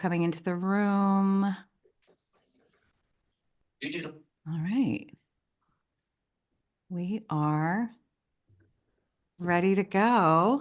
coming into the room. All right. We are ready to go.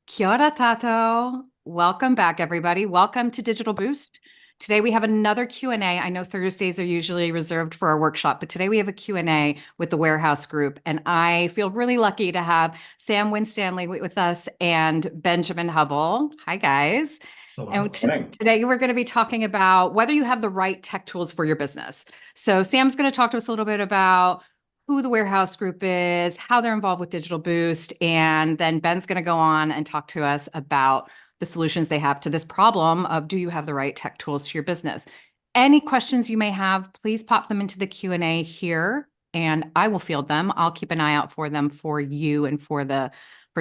Kia ora tato. Welcome back, everybody. Welcome to Digital Boost. Today we have another Q&A. I know Thursdays are usually reserved for our workshop, but today we have a Q&A with the Warehouse Group, and I feel really lucky to have Sam Winstanley with us and Benjamin Hubball. Hi, guys. Hello. And today we're going to be talking about whether you have the right tech tools for your business. So Sam's going to talk to us a little bit about who the Warehouse Group is, how they're involved with Digital Boost, and then Ben's going to go on and talk to us about the solutions they have to this problem of, do you have the right tech tools to your business? Any questions you may have, please pop them into the Q&A here, and I will field them. I'll keep an eye out for them for you and for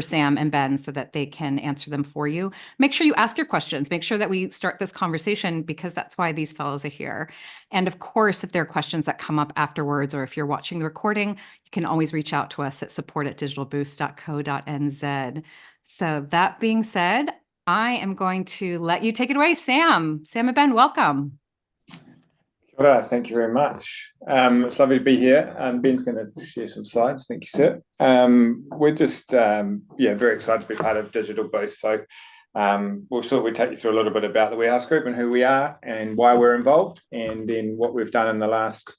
Sam and Ben so that they can answer them for you. Make sure you ask your questions. Make sure that we start this conversation, because that's why these fellows are here. And of course, if there are questions that come up afterwards, or if you're watching the recording, you can always reach out to us at support@digitalboost.co.nz. So that being said, I am going to let you take it away, Sam. Sam and Ben, welcome. Kia ora, thank you very much. It's lovely to be here. Ben's going to share some slides. Thank you, sir. We're just very excited to be part of Digital Boost. So we'll take you through a little bit about the Warehouse Group and who we are and why we're involved, and then what we've done in the last,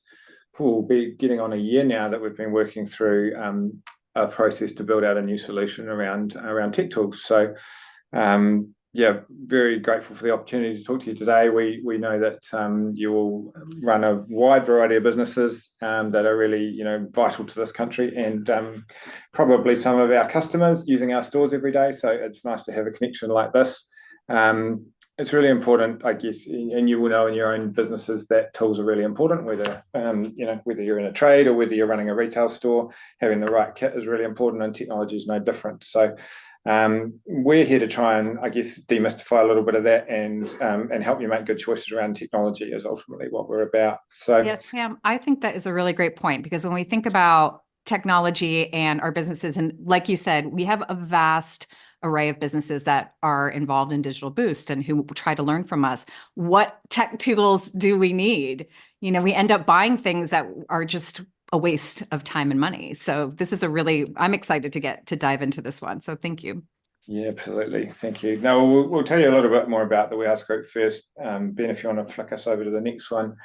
we'll be getting on a year now that we've been working through a process to build out a new solution around tech tools. So very grateful for the opportunity to talk to you today. We know that you will run a wide variety of businesses that are really vital to this country, and probably some of our customers using our stores every day. So it's nice to have a connection like this. It's really important, I guess, and you will know in your own businesses that tools are really important, whether whether you're in a trade or whether you're running a retail store. Having the right kit is really important, and technology is no different. So we're here to try and, I guess, demystify a little bit of that and help you make good choices around technology is ultimately what we're about. So yes, Sam, I think that is a really great point, because when we think about technology and our businesses, and like you said, we have a vast array of businesses that are involved in Digital Boost and who try to learn from us. What tech tools do we need? We end up buying things that are just a waste of time and money. So this is I'm excited to dive into this one. So thank you. Yeah, absolutely. Thank you. Now, we'll tell you a little bit more about the Warehouse Group first. Ben, if you want to flick us over to the next one.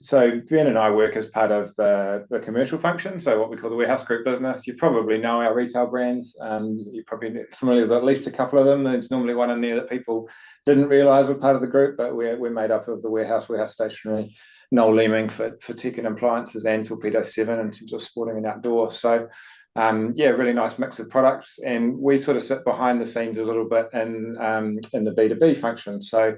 So Ben and I work as part of the commercial function, so what we call the Warehouse Group business. You probably know our retail brands. You're probably familiar with at least a couple of them. There's normally one in there that people didn't realise were part of the group, but we're made up of the Warehouse Stationery, Noel Leeming for tech and appliances, and Torpedo 7 in terms of sporting and outdoor. So really nice mix of products, and we sort of sit behind the scenes a little bit in the B2B function. So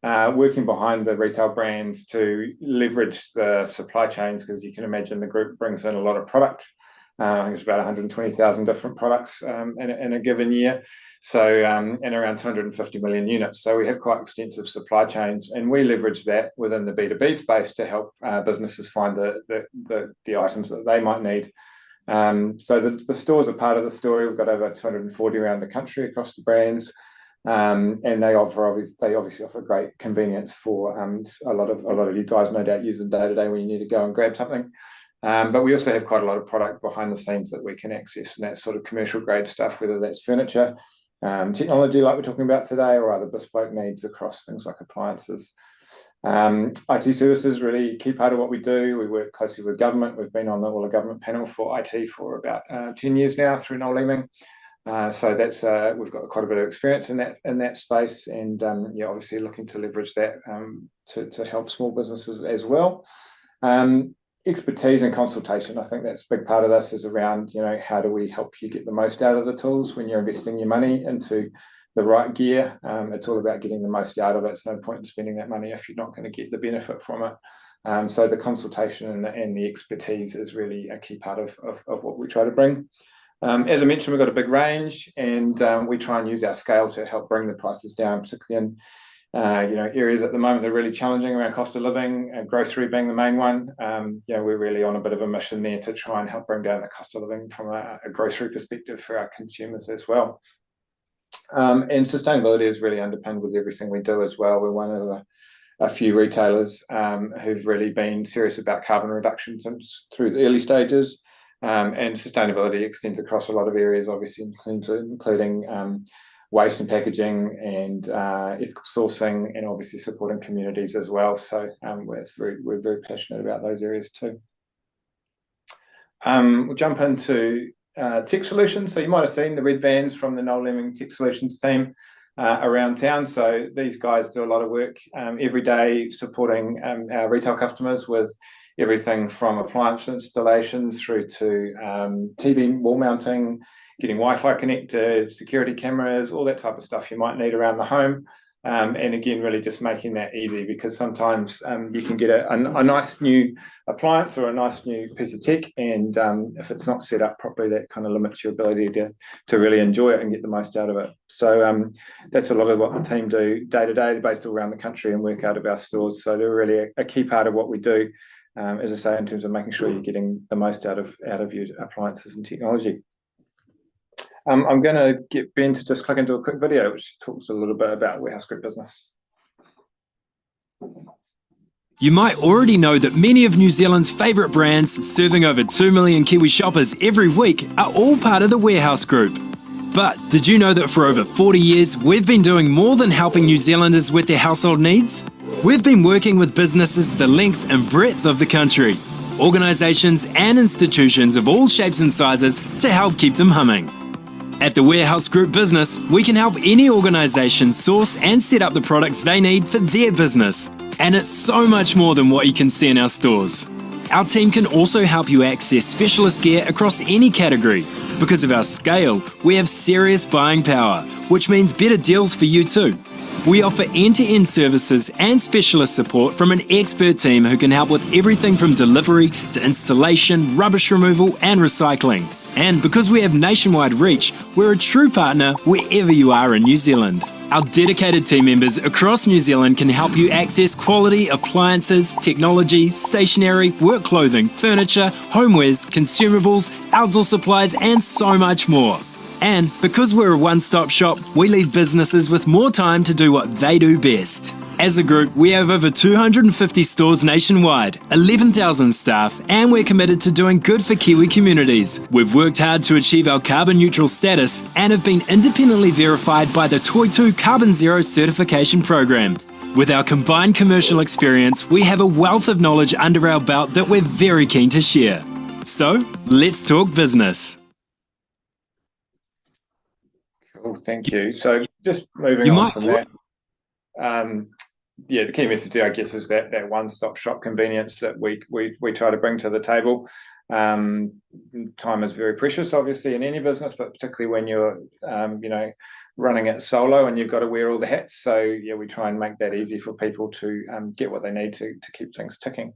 working behind the retail brands to leverage the supply chains, because you can imagine the group brings in a lot of product. I think it's about 120,000 different products in a given year. So and around 250 million units. So we have quite extensive supply chains, and we leverage that within the B2B space to help businesses find the items that they might need. So the stores are part of the story. We've got over 240 around the country across the brands. And they obviously offer great convenience for a lot of you guys no doubt use them day to day when you need to go and grab something. But we also have quite a lot of product behind the scenes that we can access, and that's sort of commercial grade stuff, whether that's furniture, technology like we're talking about today, or other bespoke needs across things like appliances. IT services really a key part of what we do. We work closely with government. We've been on all the government panel for IT for about 10 years now through Noel Leeming. So that's we've got quite a bit of experience in that space, and obviously looking to leverage that to help small businesses as well. Expertise and consultation, I think that's a big part of this, is around how do we help you get the most out of the tools when you're investing your money into the right gear. It's all about getting the most out of it. It's no point in spending that money if you're not going to get the benefit from it. So the consultation and the expertise is really a key part of what we try to bring. As I mentioned, we've got a big range, and we try and use our scale to help bring the prices down, particularly in areas at the moment that are really challenging around cost of living, and grocery being the main one. We're really on a bit of a mission there to try and help bring down the cost of living from a grocery perspective for our consumers as well. And sustainability is really underpinned with everything we do as well. We're one of a few retailers who've really been serious about carbon reduction through the early stages. And sustainability extends across a lot of areas, obviously, including waste and packaging and ethical sourcing, and obviously supporting communities as well. So we're very passionate about those areas too. We'll jump into tech solutions. So you might have seen the red vans from the Noel Lemming Tech Solutions team around town. So these guys do a lot of work every day supporting our retail customers with everything from appliance installations through to TV wall mounting, getting Wi-Fi connected, security cameras, all that type of stuff you might need around the home. And again, really just making that easy, because sometimes you can get a nice new appliance or a nice new piece of tech, and if it's not set up properly, that kind of limits your ability to really enjoy it and get the most out of it. So that's a lot of what the team do day to day. They're based all around the country and work out of our stores. So they're really a key part of what we do, as I say, in terms of making sure you're getting the most out of your appliances and technology. I'm going to get Ben to just click into a quick video which talks a little bit about Warehouse Group business. You might already know that many of New Zealand's favourite brands, serving over 2 million Kiwi shoppers every week, are all part of the Warehouse Group. But did you know that for over 40 years, we've been doing more than helping New Zealanders with their household needs? We've been working with businesses the length and breadth of the country, organisations and institutions of all shapes and sizes to help keep them humming. At the Warehouse Group Business, we can help any organisation source and set up the products they need for their business. And it's so much more than what you can see in our stores. Our team can also help you access specialist gear across any category. Because of our scale, we have serious buying power, which means better deals for you too. We offer end-to-end services and specialist support from an expert team who can help with everything from delivery to installation, rubbish removal and recycling. And because we have nationwide reach, we're a true partner wherever you are in New Zealand. Our dedicated team members across New Zealand can help you access quality appliances, technology, stationery, work clothing, furniture, homewares, consumables, outdoor supplies and so much more. And because we're a one-stop shop, we leave businesses with more time to do what they do best. As a group, we have over 250 stores nationwide, 11,000 staff, and we're committed to doing good for Kiwi communities. We've worked hard to achieve our carbon neutral status and have been independently verified by the Toitū Carbon Zero certification program. With our combined commercial experience, we have a wealth of knowledge under our belt that we're very keen to share. So, let's talk business. Cool, thank you. So just moving on from that, the key message there, I guess, is that one-stop shop convenience that we try to bring to the table. Time is very precious, obviously, in any business, but particularly when you're, running it solo and you've got to wear all the hats. So yeah, we try and make that easy for people to get what they need to keep things ticking.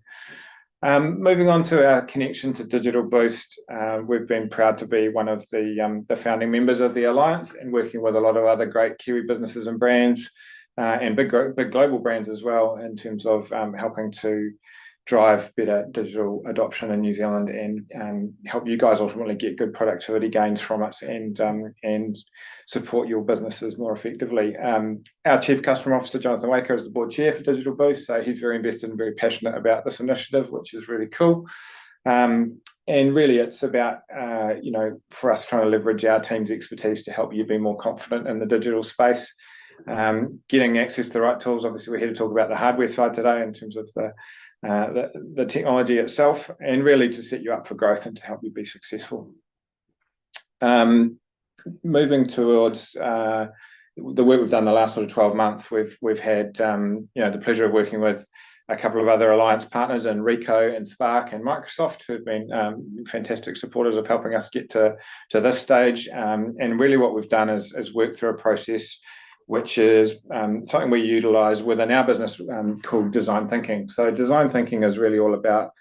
Moving on to our connection to Digital Boost, we've been proud to be one of the founding members of the Alliance and working with a lot of other great Kiwi businesses and brands and big global brands as well, in terms of helping to drive better digital adoption in New Zealand and help you guys ultimately get good productivity gains from it and support your businesses more effectively. Our Chief Customer Officer, Jonathan Waker, is the board chair for Digital Boost, so he's very invested and very passionate about this initiative, which is really cool. And really it's about, for us trying to leverage our team's expertise to help you be more confident in the digital space. Getting access to the right tools. Obviously, we're here to talk about the hardware side today in terms of the technology itself, and really to set you up for growth and to help you be successful. Moving towards the work we've done the last sort of 12 months, we've had the pleasure of working with a couple of other alliance partners in Ricoh and Spark and Microsoft, who've been fantastic supporters of helping us get to this stage. And really what we've done is work through a process which is something we utilise within our business called design thinking. So design thinking is really all about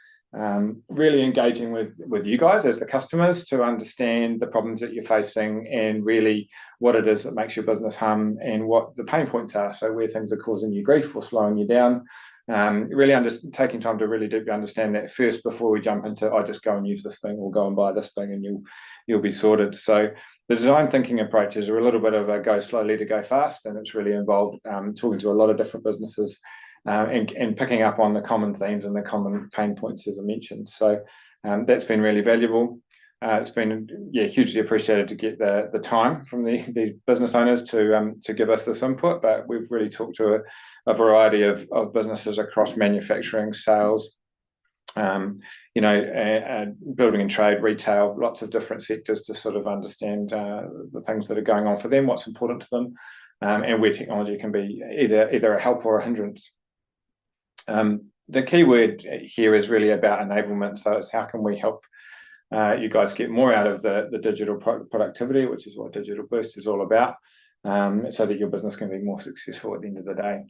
really engaging with you guys as the customers to understand the problems that you're facing and really what it is that makes your business hum and what the pain points are. So where things are causing you grief or slowing you down, really taking time to really deeply understand that first before we jump into, I just go and use this thing or go and buy this thing and you'll be sorted. So the design thinking approaches are a little bit of a go slowly to go fast, and it's really involved talking to a lot of different businesses and picking up on the common themes and the common pain points, as I mentioned. So that's been really valuable. It's been hugely appreciated to get the time from these business owners to give us this input, but we've really talked to a variety of businesses across manufacturing, sales, building and trade, retail, lots of different sectors to sort of understand the things that are going on for them, what's important to them, and where technology can be either a help or a hindrance. The key word here is really about enablement. So it's how can we help you guys get more out of the digital productivity, which is what Digital Boost is all about, so that your business can be more successful at the end of the day.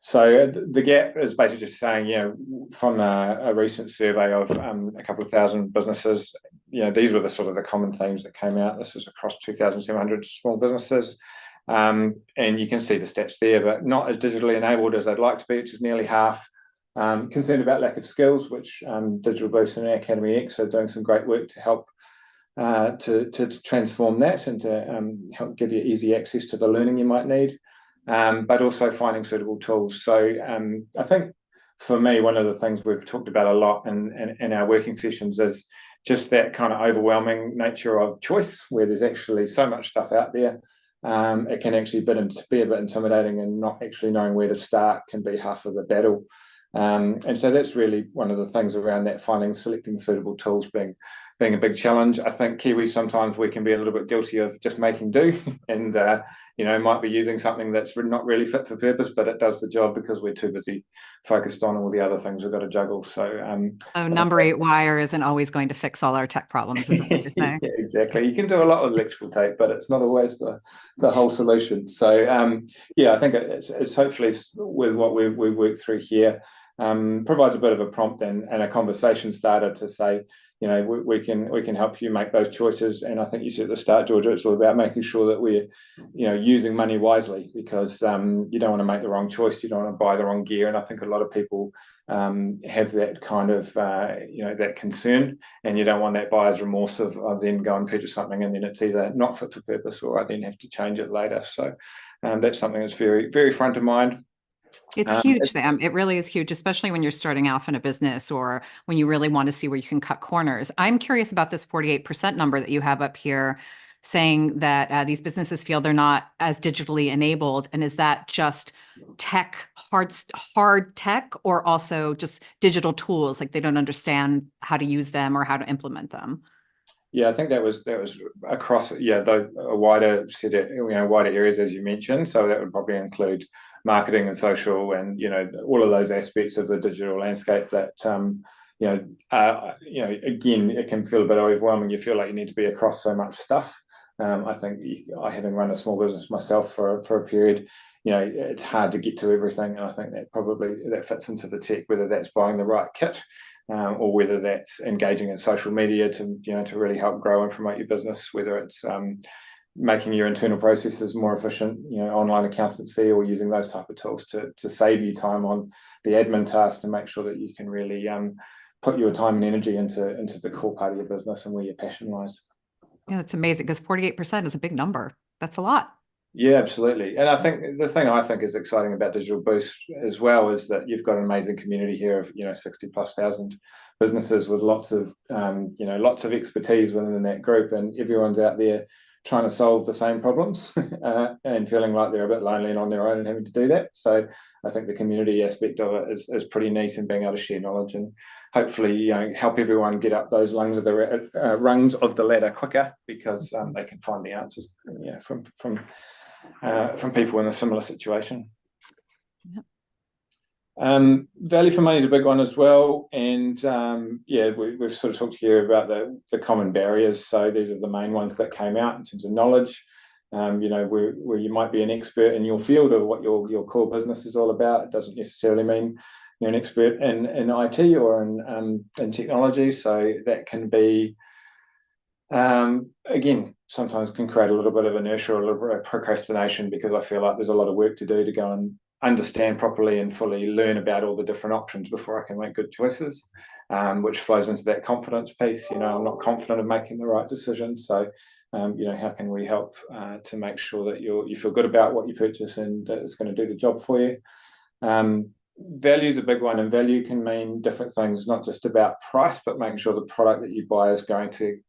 So the gap is basically just saying, from a recent survey of a couple of thousand businesses, these were the sort of the common themes that came out. This is across 2,700 small businesses. And you can see the stats there, but not as digitally enabled as they'd like to be, which is nearly half. Concerned about lack of skills, which Digital Boost and Academy X are doing some great work to help to transform that and to help give you easy access to the learning you might need, but also finding suitable tools. So I think for me, one of the things we've talked about a lot in our working sessions is just that kind of overwhelming nature of choice, where there's actually so much stuff out there. It can actually be a bit intimidating, and not actually knowing where to start can be half of the battle. And so that's really one of the things around that, selecting suitable tools being a big challenge. I think Kiwis, sometimes we can be a little bit guilty of just making do and, might be using something that's not really fit for purpose, but it does the job because we're too busy focused on all the other things we've got to juggle. So, number 8 wire isn't always going to fix all our tech problems, is what you're saying. Yeah, exactly. You can do a lot with electrical tape, but it's not always the whole solution. So, I think it's hopefully with what we've worked through here, provides a bit of a prompt and a conversation starter to say, we can help you make those choices. And I think you said at the start, Georgia, it's all about making sure that we're using money wisely, because you don't want to make the wrong choice, you don't want to buy the wrong gear. And I think a lot of people have that kind of that concern, and you don't want that buyer's remorse of then go and purchase something and then it's either not fit for purpose or I then have to change it later. So that's something that's very, very front of mind. It's huge, Sam. It really is huge, especially when you're starting off in a business or when you really want to see where you can cut corners. I'm curious about this 48% number that you have up here, saying that these businesses feel they're not as digitally enabled. And is that just tech, hard tech, or also just digital tools, like they don't understand how to use them or how to implement them? Yeah, I think that was across the wider set of, wider areas, as you mentioned. So that would probably include marketing and social, and all of those aspects of the digital landscape that again, it can feel a bit overwhelming. You feel like you need to be across so much stuff. I think having run a small business myself for a period, it's hard to get to everything, and I think that fits into the tech, whether that's buying the right kit. Or whether that's engaging in social media to really help grow and promote your business, whether it's making your internal processes more efficient, online accountancy, or using those type of tools to save you time on the admin tasks to make sure that you can really put your time and energy into the core part of your business and where your passion lies. Yeah, it's amazing, because 48% is a big number. That's a lot. Yeah, absolutely. And I think the thing I think is exciting about Digital Boost as well is that you've got an amazing community here of 60,000+ businesses with lots of expertise within that group, and everyone's out there trying to solve the same problems and feeling like they're a bit lonely and on their own and having to do that. So I think the community aspect of it is pretty neat, and being able to share knowledge and hopefully help everyone get up those rungs of the ladder quicker, because they can find the answers from people in a similar situation. Yep. Value for money is a big one as well, and we've sort of talked here about the common barriers. So these are the main ones that came out in terms of knowledge. Where you might be an expert in your field or what your core business is all about. It doesn't necessarily mean you're an expert in IT or in technology. So that can be again, sometimes can create a little bit of inertia or a little bit of procrastination, because I feel like there's a lot of work to do to go and understand properly and fully learn about all the different options before I can make good choices, which flows into that confidence piece. I'm not confident of making the right decision. So, how can we help to make sure that you feel good about what you purchase and it's going to do the job for you? Value is a big one, and value can mean different things, not just about price, but making sure the product that you buy is going to,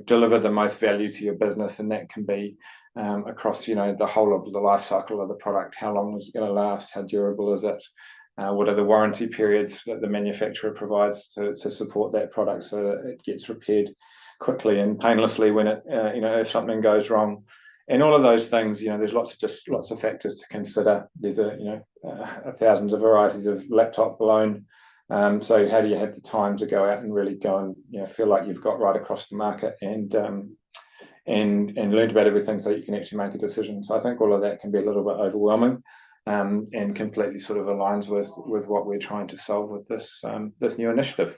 deliver the most value to your business, and that can be across, the whole of the life cycle of the product. How long is it going to last? How durable is it? What are the warranty periods that the manufacturer provides to support that product so that it gets repaired quickly and painlessly when it, if something goes wrong? And all of those things, there's lots of factors to consider. There's thousands of varieties of laptop alone. So how do you have the time to go out and really go and feel like you've got right across the market and learned about everything so you can actually make a decision? So I think all of that can be a little bit overwhelming, and completely sort of aligns with what we're trying to solve with this new initiative.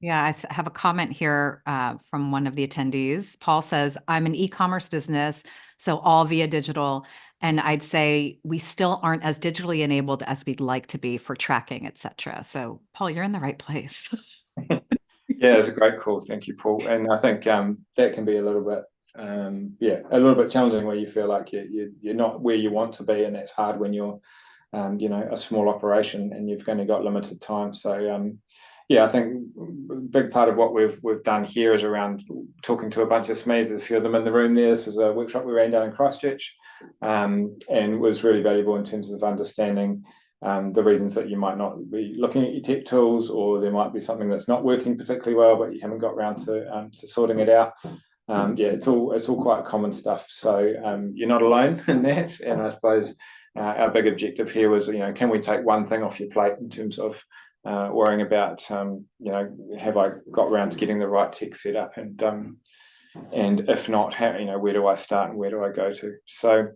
Yeah, I have a comment here from one of the attendees. Paul says, I'm an e-commerce business, so all via digital. And I'd say we still aren't as digitally enabled as we'd like to be for tracking, et cetera. So Paul, you're in the right place. Yeah, it's a great call. Thank you, Paul. And I think that can be a little bit, a little bit challenging where you feel like you're not where you want to be. And that's hard when you're, a small operation and you've only got limited time. So, I think a big part of what we've done here is around talking to a bunch of SMEs. There's a few of them in the room there. This was a workshop we ran down in Christchurch, and was really valuable in terms of understanding the reasons that you might not be looking at your tech tools, or there might be something that's not working particularly well, but you haven't got around to sorting it out. It's all quite common stuff. So you're not alone in that. And I suppose our big objective here was, can we take one thing off your plate in terms of worrying about, have I got around to getting the right tech set up, and if not, where do I start and where do I go to? So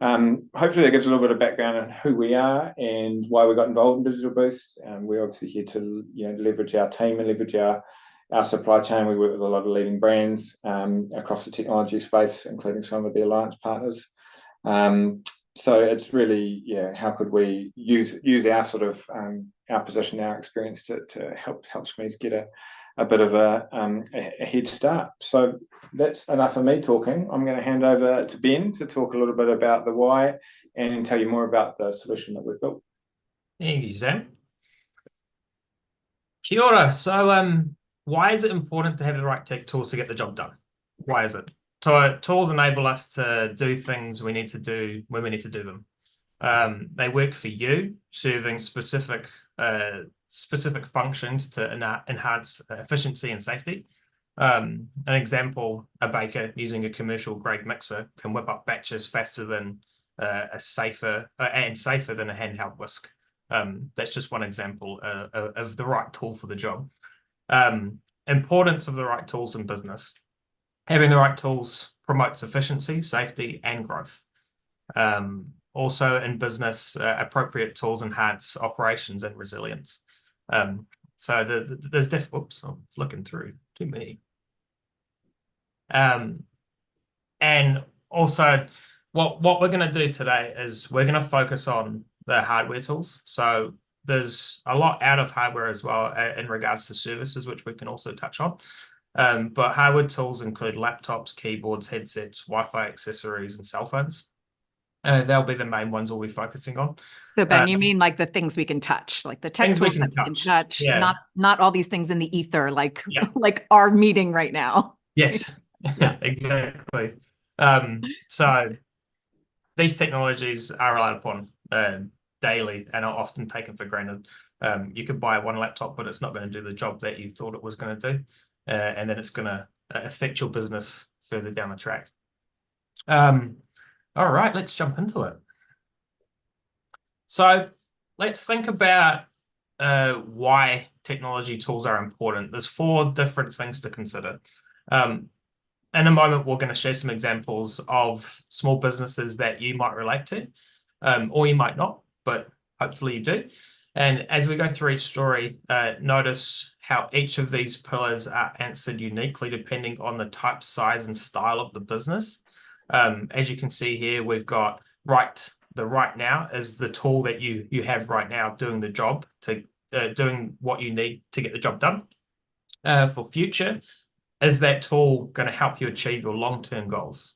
hopefully that gives a little bit of background on who we are and why we got involved in Digital Boost. We're obviously here to leverage our team and leverage our supply chain. We work with a lot of leading brands across the technology space, including some of the alliance partners. So it's really, how could we use our sort of our position, our experience to help SMEs get a bit of a head start. So that's enough of me talking. I'm going to hand over to Ben to talk a little bit about the why and tell you more about the solution that we've built. Thank you, Sam. Kia ora. So why is it important to have the right tech tools to get the job done? Why is it? So tools enable us to do things we need to do when we need to do them. They work for you, serving specific functions to enhance efficiency and safety. An example, a baker using a commercial grade mixer can whip up batches faster than safer than a handheld whisk. That's just one example of the right tool for the job. Importance of the right tools in business. Having the right tools promotes efficiency, safety, and growth. Also in business, appropriate tools enhance operations and resilience. So there's oops, I'm flicking through too many. And also what we're going to do today is we're going to focus on the hardware tools. So there's a lot out of hardware as well in regards to services, which we can also touch on. But hardware tools include laptops, keyboards, headsets, Wi-Fi accessories, and cell phones. They'll be the main ones we'll be focusing on. So Ben, you mean like the things we can touch, like the tech Things we tools can that we can touch. touch, Yeah. not all these things in the ether, like Yeah. like our meeting right now. Yes, Yeah. exactly. So these technologies are relied upon daily and are often taken for granted. You could buy one laptop, but it's not going to do the job that you thought it was going to do. And then it's going to affect your business further down the track. All right, let's jump into it. So let's think about why technology tools are important. There's 4 different things to consider. In a moment, we're going to share some examples of small businesses that you might relate to, or you might not, but hopefully you do. And as we go through each story, notice how each of these pillars are answered uniquely depending on the type, size, and style of the business. As you can see here, we've got right the right now is the tool that you have right now doing the job to doing what you need to get the job done. For future, is that tool going to help you achieve your long-term goals?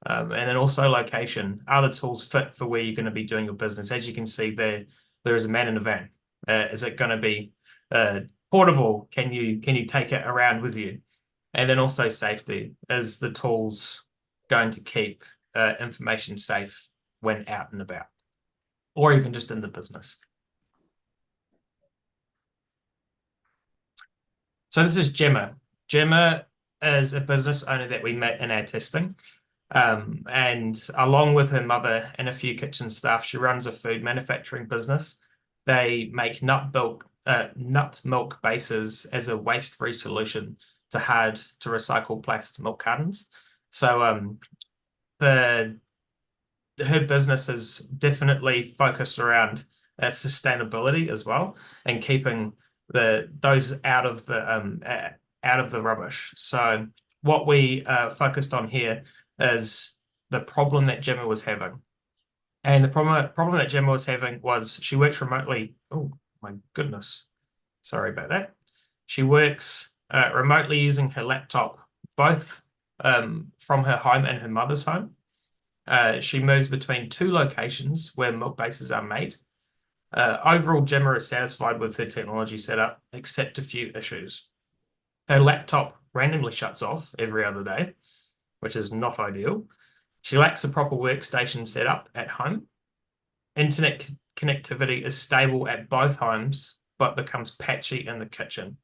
And then also location. Are the tools fit for where you're going to be doing your business? As you can see there is a man in a van. Is it going to be portable? Can you take it around with you? And then also safety. Is the tools going to keep information safe when out and about, or even just in the business? So this is Gemma. Gemma is a business owner that we met in our testing. And along with her mother and a few kitchen staff, she runs a food manufacturing business. They make nut milk bases as a waste-free solution to hard-to-recycle plastic milk cartons. So her business is definitely focused around sustainability as well, and keeping those out of the rubbish. So what we focused on here is the problem that Gemma was having. And the problem that Gemma was having was she works remotely. Oh my goodness. Sorry about that. She works remotely using her laptop, both from her home and her mother's home. She moves between 2 locations where milk bases are made. Overall, Gemma is satisfied with her technology setup, except a few issues. Her laptop randomly shuts off every other day, which is not ideal. She lacks a proper workstation setup at home. Internet connectivity is stable at both homes, but becomes patchy in the kitchen.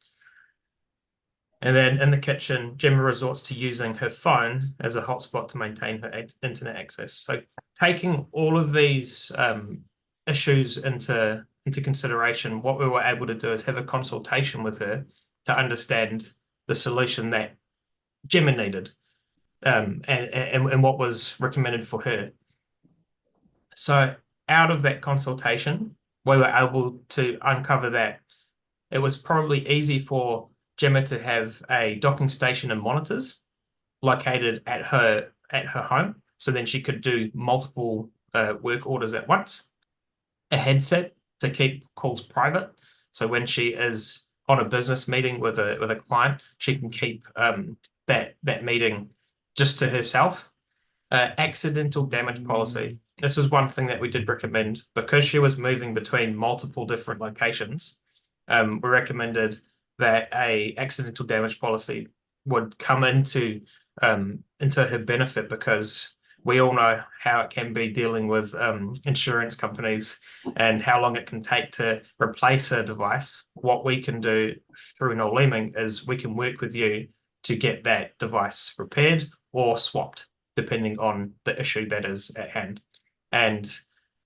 And then in the kitchen, Gemma resorts to using her phone as a hotspot to maintain her internet access. So taking all of these issues into consideration, what we were able to do is have a consultation with her to understand the solution that Gemma needed, and what was recommended for her. So out of that consultation, we were able to uncover that it was probably easy for Gemma to have a docking station and monitors located at her home, so then she could do multiple work orders at once. A headset to keep calls private, so when she is on a business meeting with a client, she can keep that meeting just to herself. Accidental damage policy. This is one thing that we did recommend because she was moving between multiple different locations. We recommended that a accidental damage policy would come into her benefit, because we all know how it can be dealing with insurance companies and how long it can take to replace a device. What we can do through Noel Leeming is we can work with you to get that device repaired or swapped, depending on the issue that is at hand. And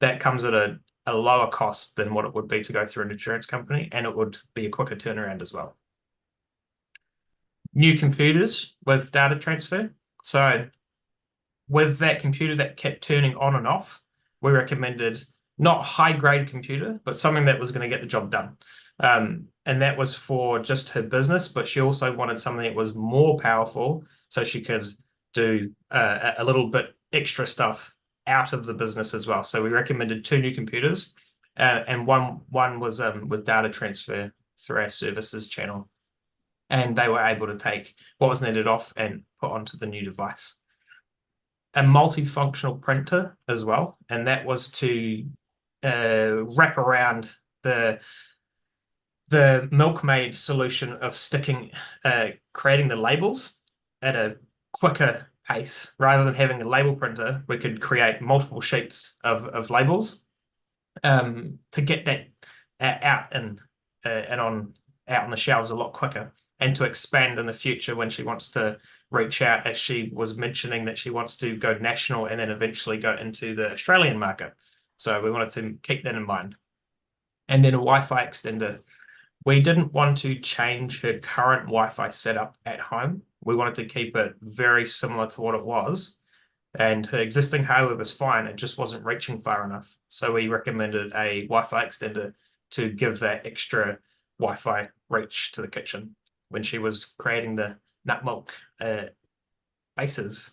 that comes at a lower cost than what it would be to go through an insurance company, and it would be a quicker turnaround as well. New computers with data transfer. So with that computer that kept turning on and off, we recommended not high-grade computer, but something that was going to get the job done. And that was for just her business, but she also wanted something that was more powerful so she could do a little bit extra stuff out of the business as well. So we recommended 2 new computers, and one was with data transfer through our services channel. And they were able to take what was needed off and put onto the new device. A multifunctional printer as well, and that was to wrap around the Milkmaid solution of creating the labels at a quicker pace. Rather than having a label printer, we could create multiple sheets of labels to get that out on the shelves a lot quicker, and to expand in the future when she wants to reach out, as she was mentioning that she wants to go national and then eventually go into the Australian market. So we wanted to keep that in mind. And then a Wi-Fi extender. We didn't want to change her current Wi-Fi setup at home. We wanted to keep it very similar to what it was. And her existing hardware was fine, it just wasn't reaching far enough. So we recommended a Wi-Fi extender to give that extra Wi-Fi reach to the kitchen when she was creating the nut milk bases.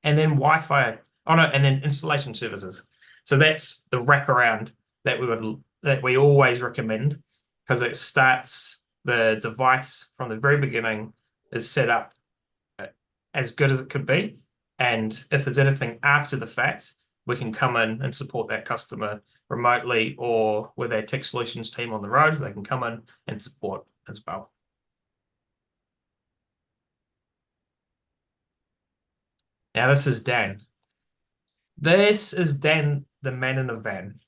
And then and then installation services. So that's the wraparound that we always recommend, because it starts the device from the very beginning is set up as good as it could be. And if there's anything after the fact, we can come in and support that customer remotely, or with our tech solutions team on the road, they can come in and support as well. Now this is Dan. This is Dan, the man in a van.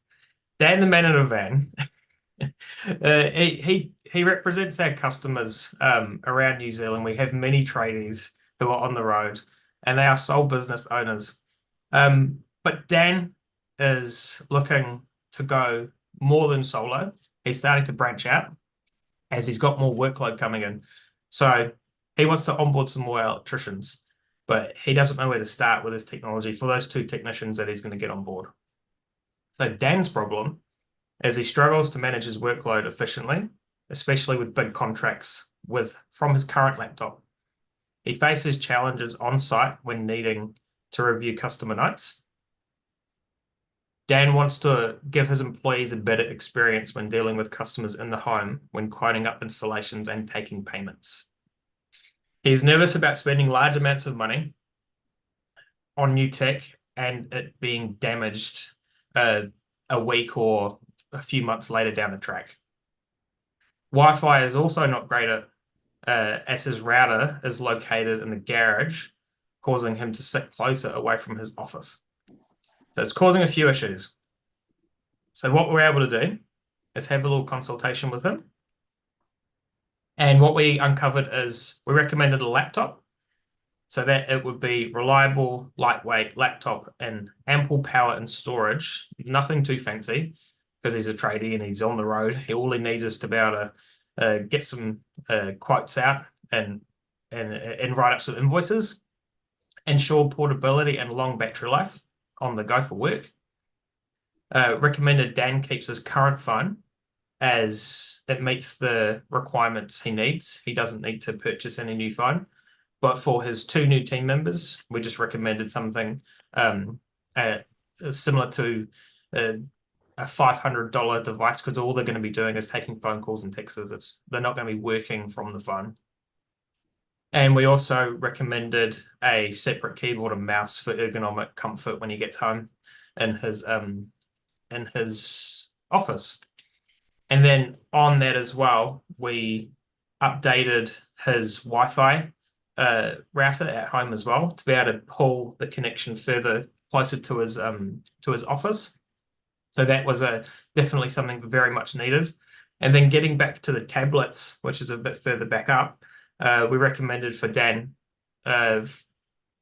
Dan, the man in a van. He represents our customers around New Zealand. We have many tradies who are on the road, and they are sole business owners. But Dan is looking to go more than solo. He's starting to branch out as he's got more workload coming in. So he wants to onboard some more electricians, but he doesn't know where to start with his technology for those 2 technicians that he's going to get on board. So Dan's problem is he struggles to manage his workload efficiently, especially with big contracts from his current laptop. He faces challenges on site when needing to review customer notes. Dan wants to give his employees a better experience when dealing with customers in the home, when quoting up installations and taking payments. He's nervous about spending large amounts of money on new tech and it being damaged a week or a few months later down the track. Wi-Fi is also not great as his router is located in the garage, causing him to sit closer away from his office. So it's causing a few issues. So what we're able to do is have a little consultation with him. And what we uncovered is we recommended a laptop, so that it would be reliable, lightweight laptop and ample power and storage, nothing too fancy, because he's a tradie and he's on the road. All he needs is to be able to get some quotes out and write up some invoices, ensure portability and long battery life on the go for work. Recommended Dan keeps his current phone as it meets the requirements he needs. He doesn't need to purchase any new phone. But for his 2 new team members, we just recommended something similar to a $500 device, because all they're going to be doing is taking phone calls and texts. They're not going to be working from the phone. And we also recommended a separate keyboard and mouse for ergonomic comfort when he gets home in his office. And then on that as well, we updated his Wi-Fi router at home as well to be able to pull the connection further closer to his office. So that was definitely something very much needed. And then getting back to the tablets, which is a bit further back up, we recommended for Dan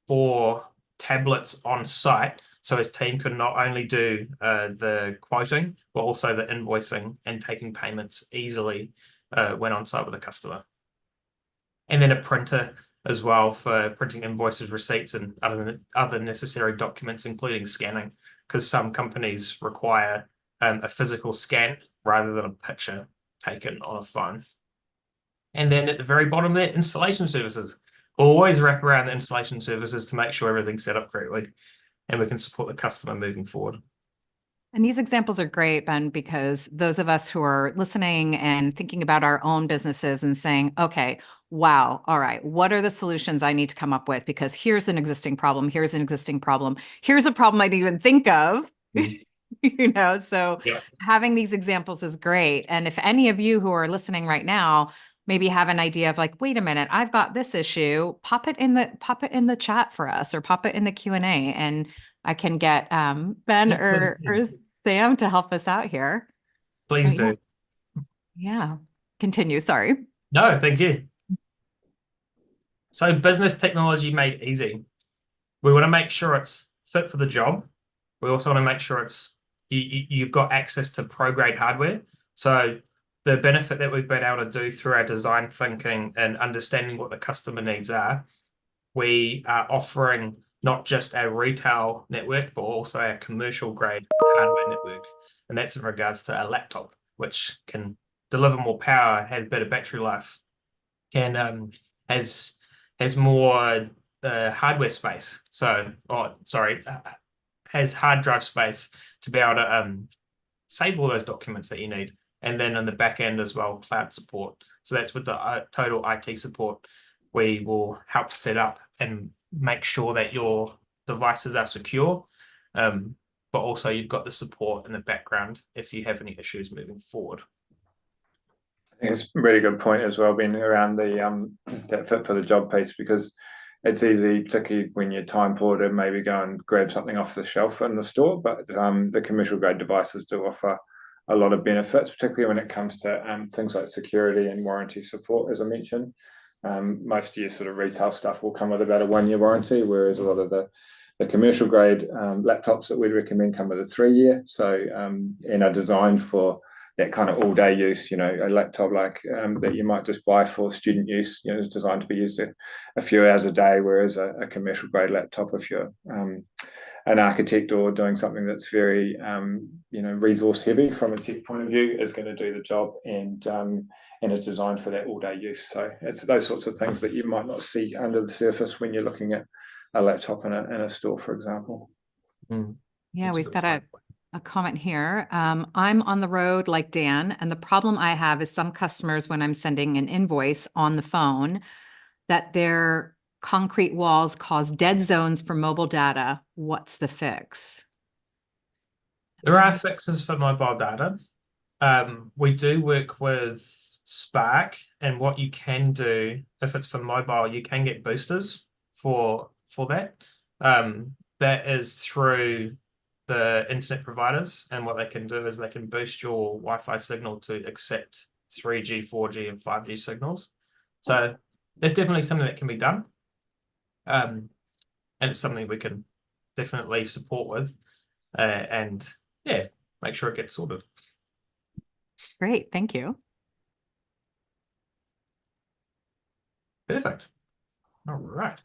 4 tablets on site, so his team could not only do the quoting, but also the invoicing and taking payments easily when on site with a customer. And then a printer as well for printing invoices, receipts, and other necessary documents, including scanning, because some companies require a physical scan rather than a picture taken on a phone. And then at the very bottom there, installation services. Always wrap around the installation services to make sure everything's set up correctly and we can support the customer moving forward. And these examples are great, Ben, because those of us who are listening and thinking about our own businesses and saying, okay, wow, all right, what are the solutions I need to come up with? Because here's an existing problem. Here's an existing problem. Here's a problem I didn't even think of. Mm-hmm. So yeah. Having these examples is great. And if any of you who are listening right now maybe have an idea of like, wait a minute, I've got this issue, pop it in the chat for us, or pop it in the Q&A, and I can get Ben or Sam to help us out here. Please do. Yeah. Continue. Sorry. No, thank you. So business technology made easy. We want to make sure it's fit for the job. We also want to make sure you've got access to pro-grade hardware. So the benefit that we've been able to do through our design thinking and understanding what the customer needs are, we are offering not just our retail network, but also our commercial grade hardware network. And that's in regards to our laptop, which can deliver more power, has better battery life, has more hardware space. Has hard drive space to be able to save all those documents that you need. And then on the back end as well, cloud support. So that's with the total IT support. We will help set up and make sure that your devices are secure, but also you've got the support in the background if you have any issues moving forward. I think it's a really good point as well, being around the that fit for the job piece, because it's easy, particularly when you're time poor, to maybe go and grab something off the shelf in the store. But the commercial grade devices do offer a lot of benefits, particularly when it comes to things like security and warranty support, as I mentioned. Most of your sort of retail stuff will come with about a 1-year warranty, whereas a lot of the commercial grade laptops that we'd recommend come with a 3-year. So and are designed for that kind of all day use. A laptop like that you might just buy for student use, is designed to be used a few hours a day, whereas a commercial grade laptop, if you're an architect or doing something that's very resource heavy from a tech point of view, is going to do the job, and is designed for that all day use. So it's those sorts of things that you might not see under the surface when you're looking at a laptop in a store, for example. Yeah, we've got a comment here. I'm on the road like Dan, and the problem I have is some customers, when I'm sending an invoice on the phone, that their concrete walls cause dead zones for mobile data. What's the fix? There are fixes for mobile data. We do work with Spark, and what you can do, if it's for mobile, you can get boosters for that. That is through the internet providers, and what they can do is they can boost your Wi-Fi signal to accept 3G, 4G, and 5G signals. So there's definitely something that can be done, and it's something we can definitely support with, and yeah, make sure it gets sorted. Great, thank you. Perfect. All right.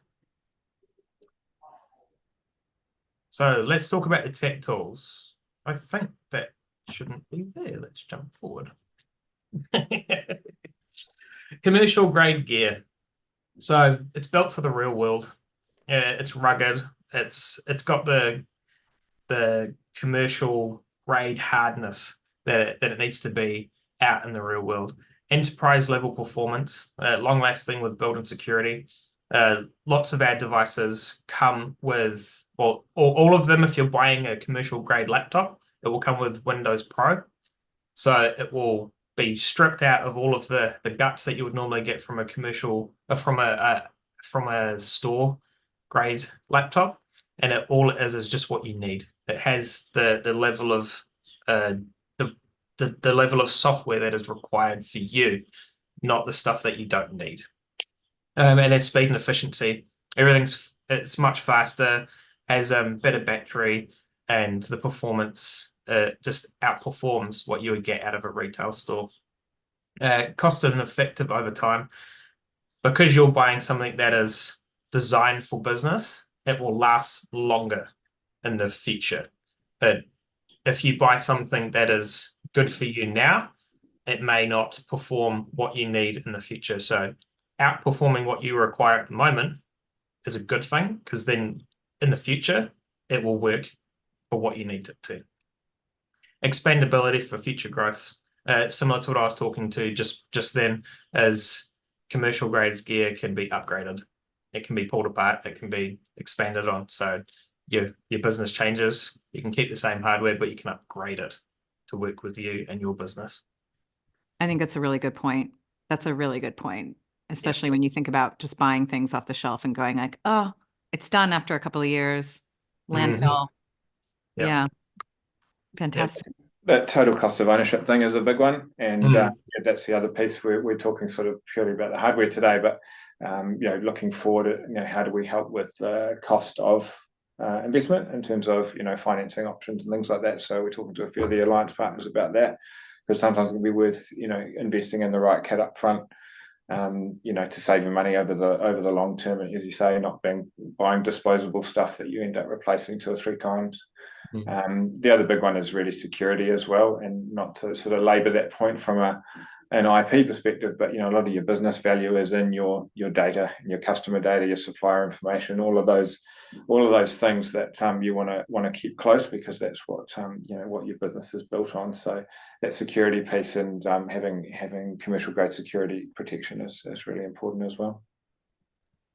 So let's talk about the tech tools. I think that shouldn't be there. Let's jump forward. Commercial grade gear. So it's built for the real world. It's rugged. It's got the commercial grade hardness that it needs to be out in the real world. Enterprise level performance, long lasting with built-in security. Lots of our devices come with, well, all of them, if you're buying a commercial grade laptop, it will come with Windows Pro. So it will be stripped out of all of the guts that you would normally get from a commercial, from a store grade laptop. And all it is just what you need. It has the level of the level of software that is required for you, not the stuff that you don't need. And then speed and efficiency. It's much faster, has better battery, and the performance just outperforms what you would get out of a retail store. Cost and effective over time. Because you're buying something that is designed for business, it will last longer in the future. But if you buy something that is good for you now, it may not perform what you need in the future. So outperforming what you require at the moment is a good thing, because then in the future, it will work for what you need it to. Expandability for future growth. Similar to what I was talking to just then, as commercial grade gear can be upgraded. It can be pulled apart. It can be expanded on. So your business changes. You can keep the same hardware, but you can upgrade it to work with you and your business. I think that's a really good point. That's a really good point, especially when you think about just buying things off the shelf and going like, oh, it's done after a couple of years. Landfill. Yeah. Fantastic. That total cost of ownership thing is a big one, and that's the other piece. We're talking sort of purely about the hardware today, but looking forward at how do we help with the cost of investment in terms of financing options and things like that. So we're talking to a few of the alliance partners about that, because sometimes it can be worth investing in the right kit up front, to save you money over the long term, and as you say, not buying disposable stuff that you end up replacing 2 or 3 times. The other big one is really security as well, and not to sort of labour that point from an IP perspective, but a lot of your business value is in your data, your customer data, your supplier information, all of those things that you want to keep close, because that's what what your business is built on. So that security piece and having commercial grade security protection is really important as well.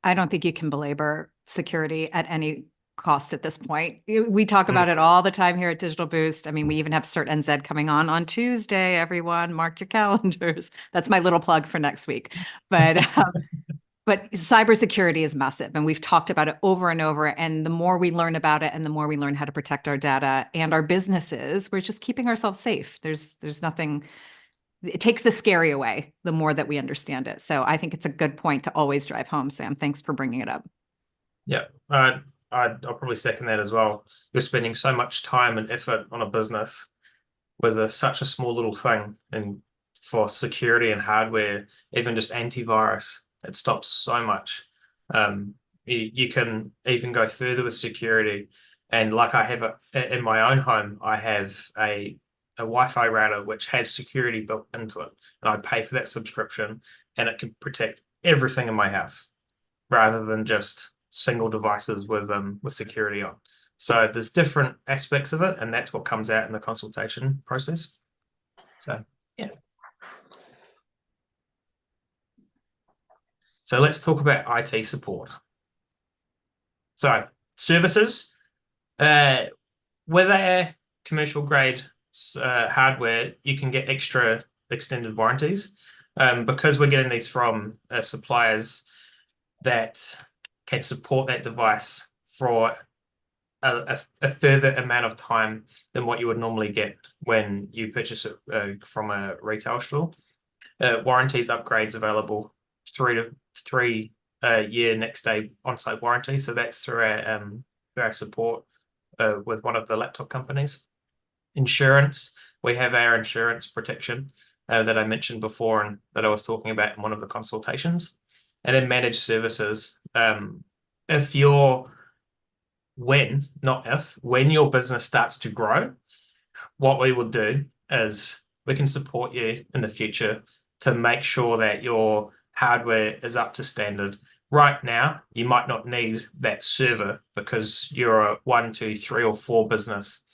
I don't think you can belabor security at any cost at this point. We talk about it all the time here at Digital Boost. I mean, we even have Cert NZ coming on Tuesday, everyone. Mark your calendars. That's my little plug for next week. But cybersecurity is massive, and we've talked about it over and over. And the more we learn about it and the more we learn how to protect our data and our businesses, we're just keeping ourselves safe. There's nothing. It takes the scary away the more that we understand it. So I think it's a good point to always drive home, Sam. Thanks for bringing it up. Yeah, I'll probably second that as well. You're spending so much time and effort on a business with such a small little thing, and for security and hardware, even just antivirus, it stops so much. You can even go further with security, and like I have in my own home, I have a Wi-Fi router which has security built into it, and I pay for that subscription, and it can protect everything in my house rather than just single devices with security on. So there's different aspects of it, and that's what comes out in the consultation process. So yeah. So let's talk about IT support. So services, with our commercial grade hardware, you can get extra extended warranties because we're getting these from suppliers that can support that device for a further amount of time than what you would normally get when you purchase it from a retail store. Warranties upgrades available 3 year next day on-site warranty. So that's through our support with one of the laptop companies. Insurance, we have our insurance protection that I mentioned before and that I was talking about in one of the consultations. And then managed services. When your business starts to grow, what we will do is we can support you in the future to make sure that your hardware is up to standard. Right now, you might not need that server because you're a 1, 2, 3, or 4 business.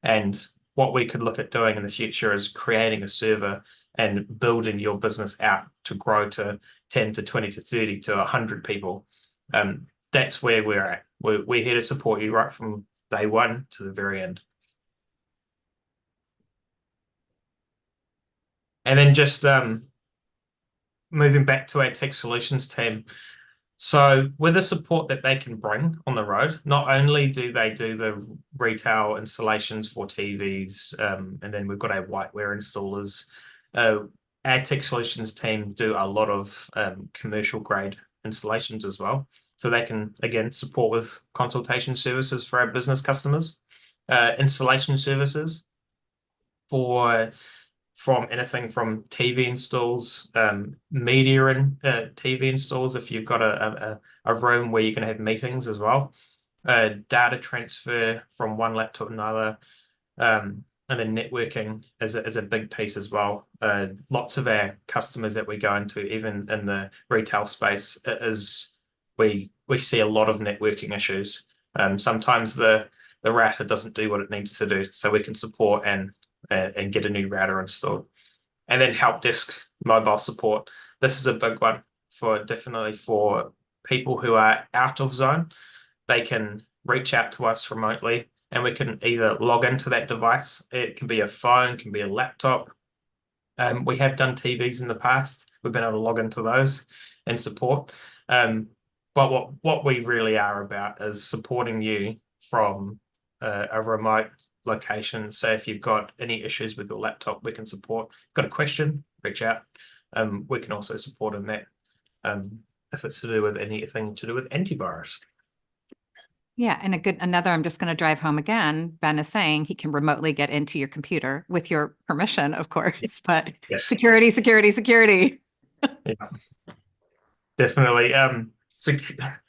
And what we could look at doing in the future is creating a server and building your business out to grow to 10 to 20 to 30 to 100 people. That's where we're at. We're here to support you right from day one to the very end. And then just moving back to our tech solutions team. So with the support that they can bring on the road, not only do they do the retail installations for TVs, and then we've got our whiteware installers, our tech solutions team do a lot of commercial grade installations as well. So they can, again, support with consultation services for our business customers, installation services from anything from TV installs, media and TV installs, if you've got a room where you can have meetings as well, data transfer from one laptop to another, and then networking is a big piece as well. Lots of our customers that we go into, even in the retail space, we see a lot of networking issues. Sometimes the router doesn't do what it needs to do, so we can support and get a new router installed. And then help desk mobile support. This is a big one definitely for people who are out of zone. They can reach out to us remotely and we can either log into that device. It can be a phone, can be a laptop. We have done TVs in the past. We've been able to log into those and support. But what we really are about is supporting you from a remote location. So if you've got any issues with your laptop, we can support. Got a question, reach out. We can also support in that if it's to do with anything to do with antivirus. Yeah, and another, I'm just going to drive home again. Ben is saying he can remotely get into your computer with your permission, of course, but yes. Security. Yeah, definitely.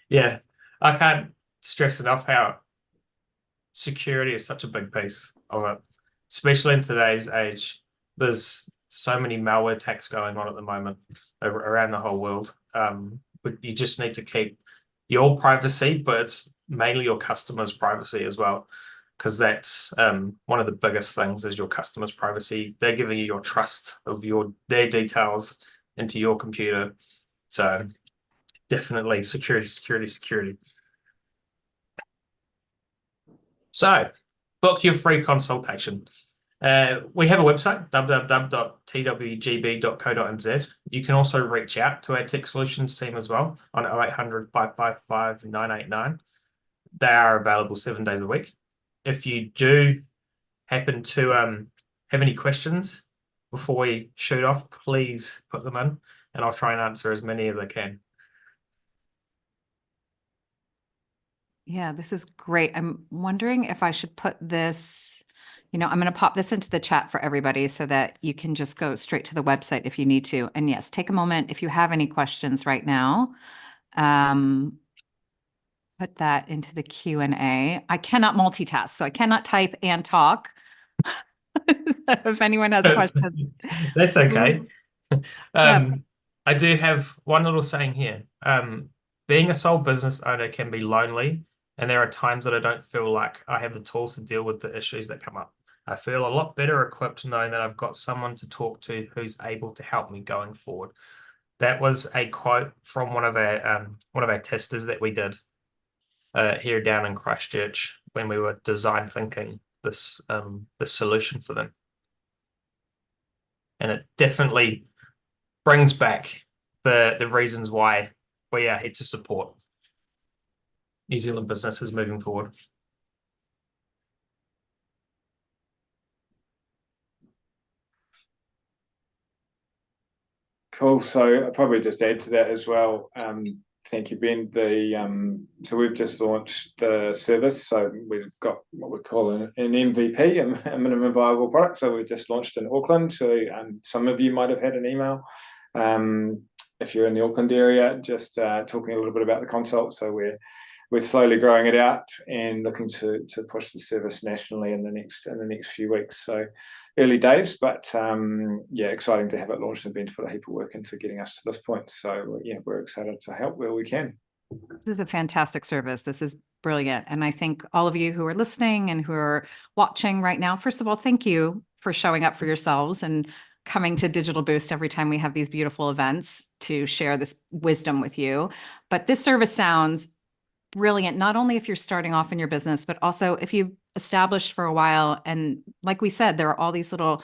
Yeah, I can't stress enough how security is such a big piece of it, especially in today's age. There's so many malware attacks going on at the moment around the whole world. But you just need to keep your privacy, but it's mainly your customers' privacy as well, because that's one of the biggest things is your customers' privacy. They're giving you your trust of their details into your computer. So definitely security, security, security. So book your free consultation. We have a website, www.twgb.co.nz. You can also reach out to our tech solutions team as well on 0800 555 989. They are available 7 days a week. If you do happen to have any questions before we shoot off, please put them in, and I'll try and answer as many as I can. Yeah, this is great. I'm wondering if I should put this, I'm going to pop this into the chat for everybody so that you can just go straight to the website if you need to. And yes, take a moment if you have any questions right now. Put that into the Q&A. I cannot multitask, so I cannot type and talk. If anyone has questions. That's okay. Yeah. I do have one little saying here. Being a sole business owner can be lonely, and there are times that I don't feel like I have the tools to deal with the issues that come up. I feel a lot better equipped knowing that I've got someone to talk to who's able to help me going forward. That was a quote from one of our testers that we did here down in Christchurch when we were design thinking this solution for them. And it definitely brings back the reasons why we are here to support New Zealand businesses moving forward. Cool. So I'll probably just add to that as well. Thank you, Ben. So we've just launched the service. So we've got what we call an MVP, a minimum viable product. So we've just launched in Auckland. So some of you might have had an email. If you're in the Auckland area, just talking a little bit about the consult. So we're slowly growing it out and looking to push the service nationally in the next few weeks. So early days, but yeah, exciting to have it launched and been to put a heap of work into getting us to this point. So yeah, we're excited to help where we can. This is a fantastic service. This is brilliant. And I think all of you who are listening and who are watching right now, first of all, thank you for showing up for yourselves and coming to Digital Boost every time we have these beautiful events to share this wisdom with you. But this service sounds brilliant, not only if you're starting off in your business, but also if you've established for a while. And like we said, there are all these little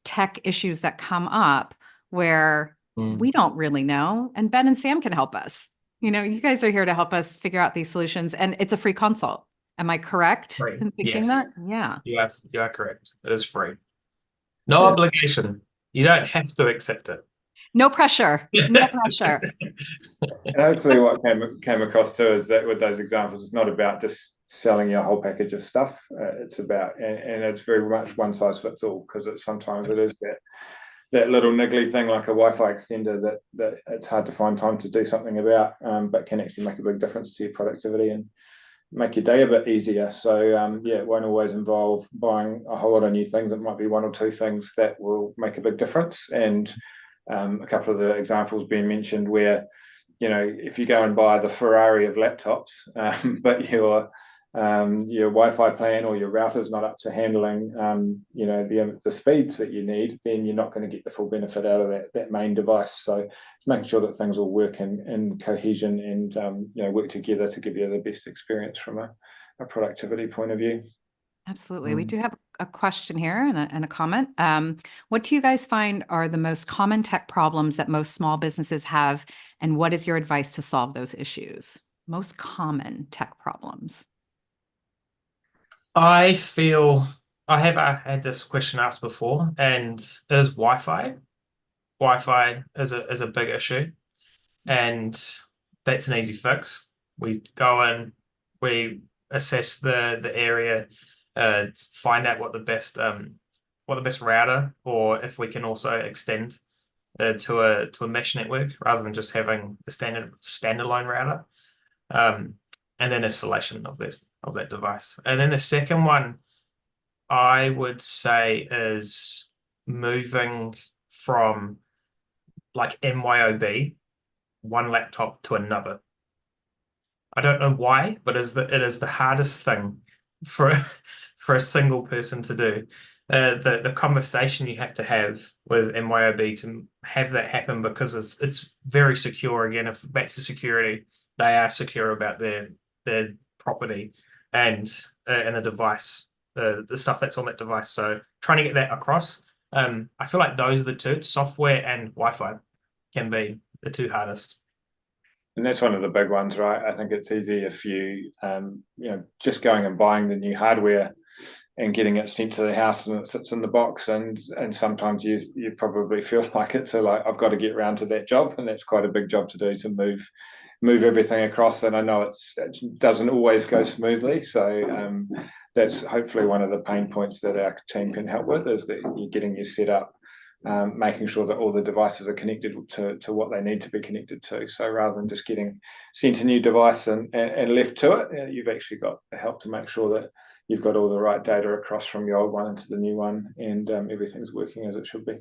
tech issues that come up where we don't really know. And Ben and Sam can help us. You guys are here to help us figure out these solutions, and it's a free consult. Am I correct in thinking Yes. that? Yeah. You are correct. It is free. No obligation. You don't have to accept it. No pressure. No pressure. And hopefully what came across too is that with those examples, it's not about just selling your whole package of stuff. It's about, and it's very much one size fits all, because sometimes it is that little niggly thing like a Wi-Fi extender that it's hard to find time to do something about, but can actually make a big difference to your productivity and make your day a bit easier. So yeah, it won't always involve buying a whole lot of new things. It might be one or two things that will make a big difference. And a couple of the examples being mentioned where, if you go and buy the Ferrari of laptops, but your Wi-Fi plan or your router is not up to handling, the speeds that you need, then you're not going to get the full benefit out of that main device. So it's making sure that things all work in cohesion and work together to give you the best experience from a productivity point of view. Absolutely. We do have a question here and a comment. What do you guys find are the most common tech problems that most small businesses have, and what is your advice to solve those issues? Most common tech problems. I feel I have had this question asked before, and it is Wi-Fi. Wi-Fi is a big issue, and that's an easy fix. We go in, we assess the area, find out what the best router, or if we can also extend to a mesh network rather than just having a standalone router, and then installation of that device. And then the second one I would say is moving from like MYOB, one laptop to another. I don't know why, but it is the hardest thing for a single person to do. The conversation you have to have with MYOB to have that happen, because it's very secure. Again, if back to security, they are secure about their property and the device, the stuff that's on that device. So trying to get that across, I feel like those are the two, software and Wi-Fi, can be the two hardest. And that's one of the big ones, right? I think it's easy if you, just going and buying the new hardware and getting it sent to the house and it sits in the box, and sometimes you probably feel like it's I've got to get around to that job, and that's quite a big job to do, to move everything across. And I know it doesn't always go smoothly, so that's hopefully one of the pain points that our team can help with, is that you're getting you set up. Making sure that all the devices are connected to what they need to be connected to. So rather than just getting sent a new device and left to it, you've actually got help to make sure that you've got all the right data across from your old one into the new one, and everything's working as it should be.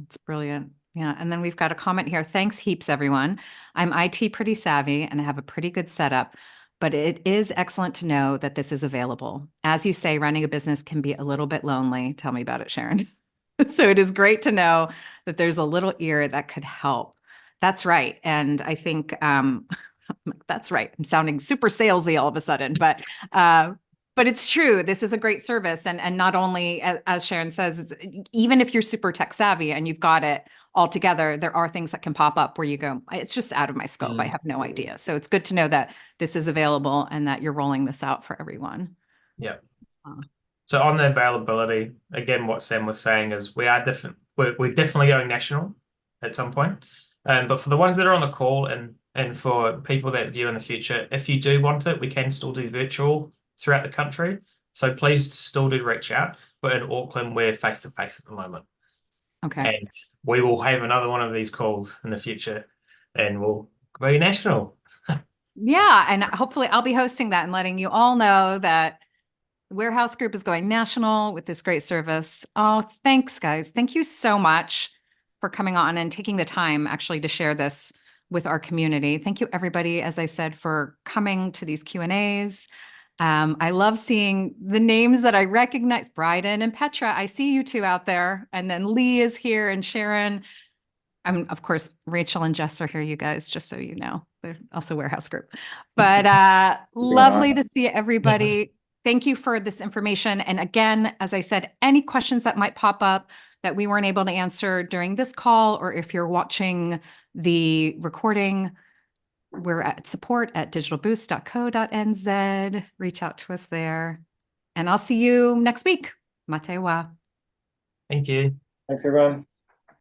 It's brilliant. Yeah. And then we've got a comment here. Thanks heaps, everyone. I'm IT pretty savvy and I have a pretty good setup, but it is excellent to know that this is available. As you say, running a business can be a little bit lonely. Tell me about it, Sharon. So it is great to know that there's a little ear that could help. That's right. And I think that's right. I'm sounding super salesy all of a sudden, but it's true. This is a great service. And not only, as Sharon says, even if you're super tech savvy and you've got it all together, there are things that can pop up where you go, it's just out of my scope. I have no idea. So it's good to know that this is available and that you're rolling this out for everyone. Yeah. So on the availability, again, what Sam was saying is we are different. We're definitely going national at some point. But for the ones that are on the call and for people that view in the future, if you do want it, we can still do virtual throughout the country. So please still do reach out. But in Auckland, we're face-to-face at the moment. Okay. And we will have another one of these calls in the future, and we'll go national. Yeah. And hopefully I'll be hosting that and letting you all know that Warehouse Group is going national with this great service. Oh, thanks, guys. Thank you so much for coming on and taking the time actually to share this with our community. Thank you, everybody, as I said, for coming to these Q&As. I love seeing the names that I recognize. Bryden and Petra, I see you two out there. And then Lee is here, and Sharon. Of course, Rachel and Jess are here, you guys, just so you know. They're also Warehouse Group. But lovely to see everybody. Thank you for this information. And again, as I said, any questions that might pop up that we weren't able to answer during this call, or if you're watching the recording, we're at support@digitalboost.co.nz. Reach out to us there. And I'll see you next week. Matewa. Thank you. Thanks, everyone.